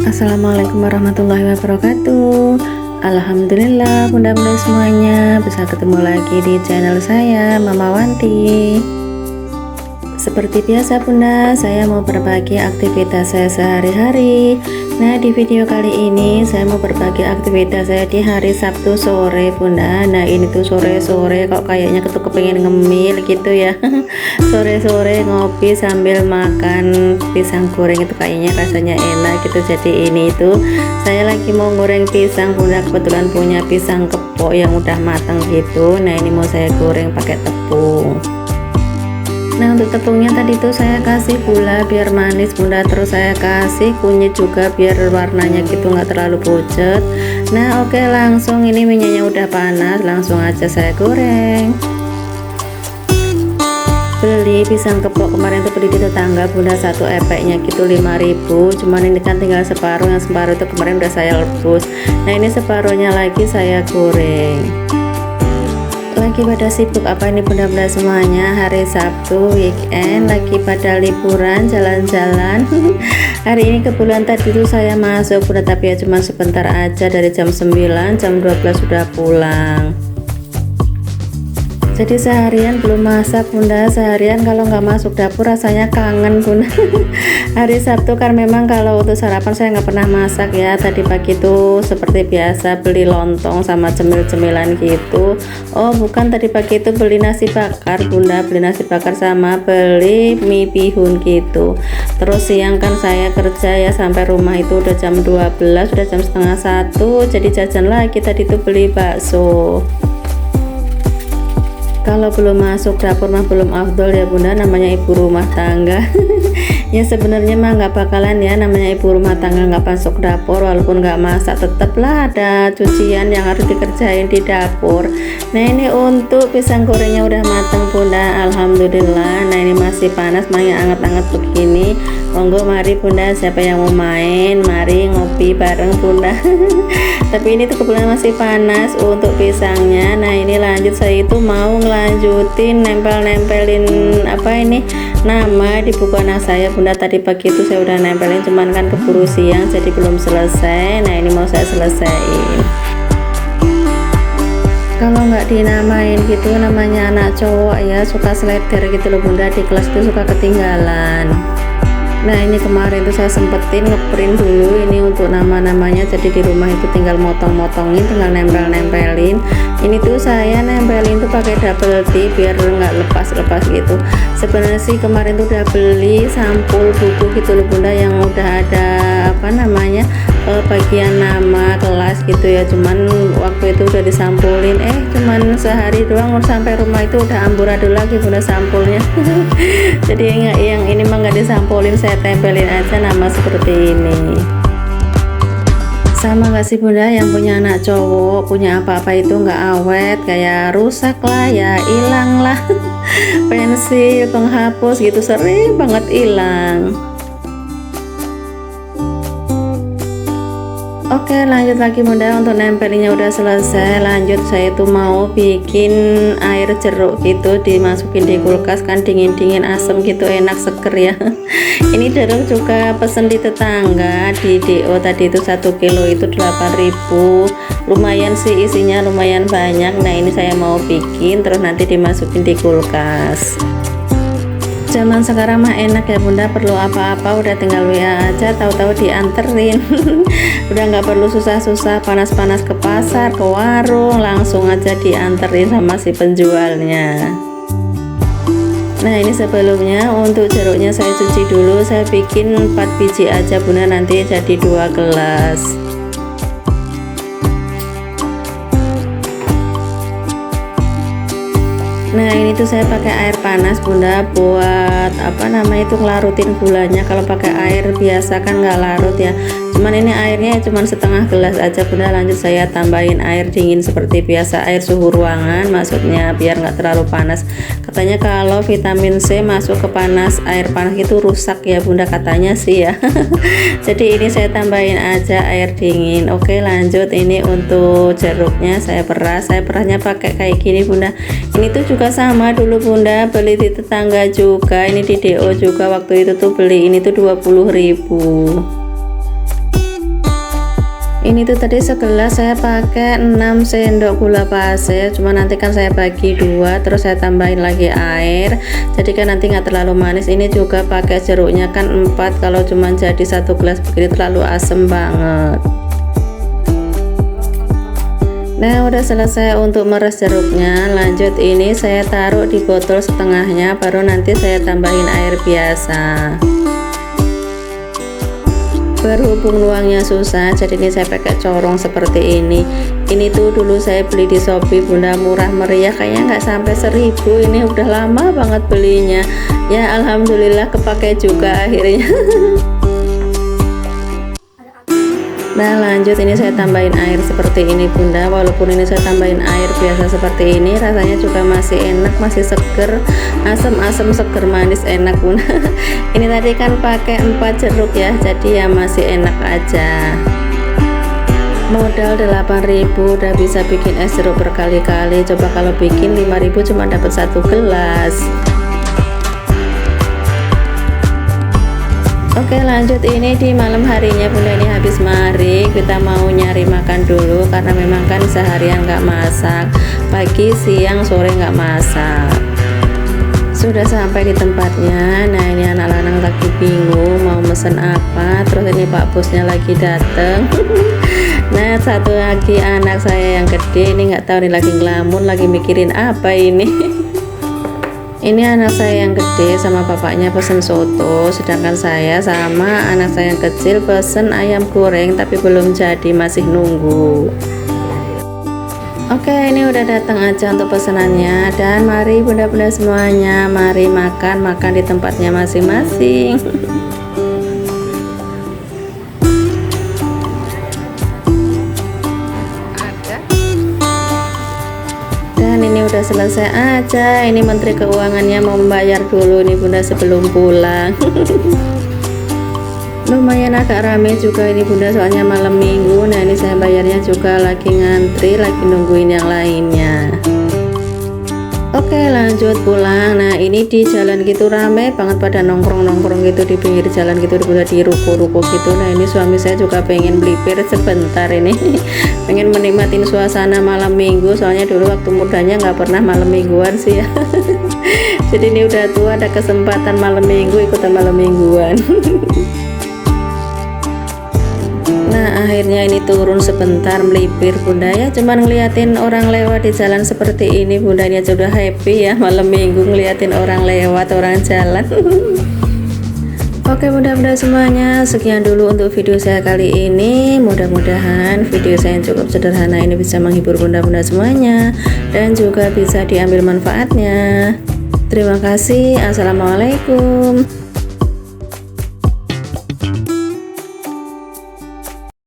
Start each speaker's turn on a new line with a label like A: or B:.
A: Assalamualaikum warahmatullahi wabarakatuh. Alhamdulillah bunda-bunda semuanya bisa ketemu lagi di channel saya Mama Wanti. Seperti biasa bunda, saya mau berbagi aktivitas saya sehari-hari. Nah, di video kali ini saya mau berbagi aktivitas saya di hari Sabtu sore bunda. Nah, ini tuh sore-sore kok kayaknya kepengen ngemil gitu ya. Sore-sore ngopi sambil makan pisang goreng, itu kayaknya rasanya enak gitu. Jadi ini itu saya lagi mau goreng pisang bunda, kebetulan punya pisang kepok yang udah matang gitu. Nah, ini mau saya goreng pakai tepung. Nah, untuk tepungnya tadi tuh saya kasih gula biar manis bunda, terus saya kasih kunyit juga biar warnanya gitu nggak terlalu pucat. Nah, oke, langsung ini minyaknya udah panas, langsung aja saya goreng. Beli pisang kepok kemarin tuh beli di tetangga bunda, satu epeknya gitu 5.000, cuman ini kan tinggal separuh, yang separuh itu kemarin udah saya rebus. Nah, ini separuhnya lagi saya goreng. Lagi pada sibuk apa ini bunda-bunda semuanya? Hari Sabtu weekend, lagi pada liburan jalan-jalan. Hari ini kebetulan tadi tuh saya masuk bunda, tapi ya cuma sebentar aja, dari jam 9, jam 12 sudah pulang. Jadi seharian belum masak bunda, seharian kalau nggak masuk dapur rasanya kangen bunda. Hari Sabtu kan memang kalau untuk sarapan saya nggak pernah masak ya. Tadi pagi tuh seperti biasa beli lontong sama cemil-cemilan gitu. Oh bukan, tadi pagi itu beli nasi bakar bunda, beli nasi bakar sama beli mie bihun gitu. Terus siang kan saya kerja ya, sampai rumah itu udah jam 12, udah jam setengah 1, jadi jajan lagi tadi tuh beli bakso. Kalau belum masuk dapur mah belum afdol ya bunda, namanya ibu rumah tangga. Ya sebenarnya mah nggak bakalan ya, namanya ibu rumah tangga nggak masuk dapur walaupun nggak masak, tetaplah ada cucian yang harus dikerjain di dapur. Nah, ini untuk pisang gorengnya udah mateng bunda, alhamdulillah. Nah, ini masih panas, masih anget-anget begini. Monggo mari bunda, siapa yang mau main, mari ngopi bareng bunda. Tapi ini tuh kebetulan masih panas untuk pisangnya. Nah, ini lanjut, saya itu mau ngelanjutin nempelin apa ini nama di buku anak saya bunda. Tadi pagi itu saya udah nempelin, cuman kan keburu siang jadi belum selesai. Nah, ini mau saya selesaiin. Kalau nggak dinamain gitu, namanya anak cowok ya, suka seleder gitu loh bunda, di kelas itu suka ketinggalan. Nah, ini kemarin tuh saya sempetin ngeprint dulu ini untuk nama-namanya, jadi di rumah itu tinggal motong-motongin, tinggal nempel-nempelin. Ini tuh saya nempelin tuh pakai double tip biar nggak lepas-lepas gitu. Sebenarnya sih kemarin tuh udah beli sampul buku gitu loh bunda, yang udah ada apa namanya bagian nama kelas gitu ya, cuman waktu itu udah disampulin, cuman sehari doang sampai rumah itu udah amburadul lagi bunda sampulnya. Jadi yang ini mah nggak disampulin, saya tempelin aja nama seperti ini. Sama gak sih bunda, yang punya anak cowok, punya apa-apa itu nggak awet, kayak rusak lah ya, hilang lah. Pensil, penghapus gitu sering banget hilang. Oke, lanjut lagi bunda, untuk nempelinnya udah selesai. Lanjut, saya tuh mau bikin air jeruk gitu, dimasukin di kulkas kan, dingin-dingin asem gitu, enak seger ya. Ini jeruk juga pesen di tetangga di DO, tadi itu 1 kilo itu 8.000. Lumayan sih isinya, lumayan banyak. Nah, ini saya mau bikin terus nanti dimasukin di kulkas. Zaman sekarang mah enak ya bunda, perlu apa-apa udah tinggal WA aja, tahu-tahu dianterin. Udah nggak perlu susah-susah panas-panas ke pasar, ke warung, langsung aja dianterin sama si penjualnya. Nah, ini sebelumnya untuk jeruknya saya cuci dulu, saya bikin 4 biji aja bunda, nanti jadi 2 gelas. Nah, ini tuh saya pakai air panas bunda, buat apa namanya itu ngelarutin gulanya. Kalau pakai air biasa kan nggak larut ya, cuman ini airnya cuman setengah gelas aja bunda. Lanjut saya tambahin air dingin seperti biasa, air suhu ruangan maksudnya, biar nggak terlalu panas. Katanya kalau vitamin C masuk ke air panas itu rusak ya bunda, katanya sih ya. Jadi ini saya tambahin aja air dingin. Oke, lanjut, ini untuk jeruknya saya perahnya pakai kayak gini bunda. Ini tuh juga sama dulu bunda, beli di tetangga juga, ini di DO juga, waktu itu tuh beli ini tuh 20.000. Ini tuh tadi segelas saya pakai 6 sendok gula pasir, cuma nanti kan saya bagi dua, terus saya tambahin lagi air, jadi kan nanti nggak terlalu manis. Ini juga pakai jeruknya kan 4, kalau cuma jadi satu gelas begini terlalu asem banget. Nah, udah selesai untuk meres jeruknya. Lanjut, ini saya taruh di botol setengahnya, baru nanti saya tambahin air biasa. Berhubung nuangnya susah, jadi ini saya pakai corong seperti ini. Ini tuh dulu saya beli di Shopee Bunda, murah meriah, kayaknya nggak sampai 1000. Ini udah lama banget belinya ya, alhamdulillah kepake juga akhirnya. Nah, lanjut, ini saya tambahin air seperti ini Bunda. Walaupun ini saya tambahin air biasa seperti ini, rasanya juga masih enak, masih seger, asam-asam, seger, manis, enak Bunda. Ini tadi kan pakai 4 jeruk ya, jadi ya masih enak aja. Modal 8.000 udah bisa bikin es jeruk berkali-kali. Coba kalau bikin 5.000 cuma dapat 1 gelas. Oke, lanjut, ini di malam harinya Bunda, ini habis maghrib, kita mau nyari makan dulu karena memang kan seharian nggak masak, pagi siang sore nggak masak. Sudah sampai di tempatnya. Nah, ini anak lanang lagi bingung mau mesen apa, terus ini Pak Bosnya lagi dateng. Nah, satu lagi anak saya yang gede ini nggak tahu nih, lagi ngelamun, lagi mikirin apa ini. Ini anak saya yang gede sama bapaknya pesen soto, sedangkan saya sama anak saya yang kecil pesen ayam goreng tapi belum jadi, masih nunggu. Oke, ini udah datang aja untuk pesenannya, dan mari bunda-bunda semuanya, mari makan di tempatnya masing-masing. Dan ini udah selesai aja. Ini Menteri Keuangannya mau membayar dulu nih Bunda sebelum pulang. Lumayan agak rame juga ini Bunda, soalnya malam minggu. Nah, ini saya bayarnya juga lagi ngantri, lagi nungguin yang lainnya. Oke, lanjut pulang. Nah, ini di jalan gitu rame banget, pada nongkrong-nongkrong gitu di pinggir jalan gitu Bunda, di ruko-ruko gitu. Nah, ini suami saya juga pengen beli bir sebentar ini. Pengen menikmatin suasana malam minggu, soalnya dulu waktu mudanya nggak pernah malam mingguan sih ya. Jadi ini udah tua, ada kesempatan malam minggu, ikutan malam mingguan. Nah, akhirnya ini turun sebentar melipir Bunda ya, cuman ngeliatin orang lewat di jalan seperti ini Bunda, ini aja udah happy ya, malam minggu ngeliatin orang lewat, orang jalan. Oke bunda-bunda semuanya, sekian dulu untuk video saya kali ini. Mudah-mudahan video saya yang cukup sederhana ini bisa menghibur bunda-bunda semuanya dan juga bisa diambil manfaatnya. Terima kasih. Assalamualaikum.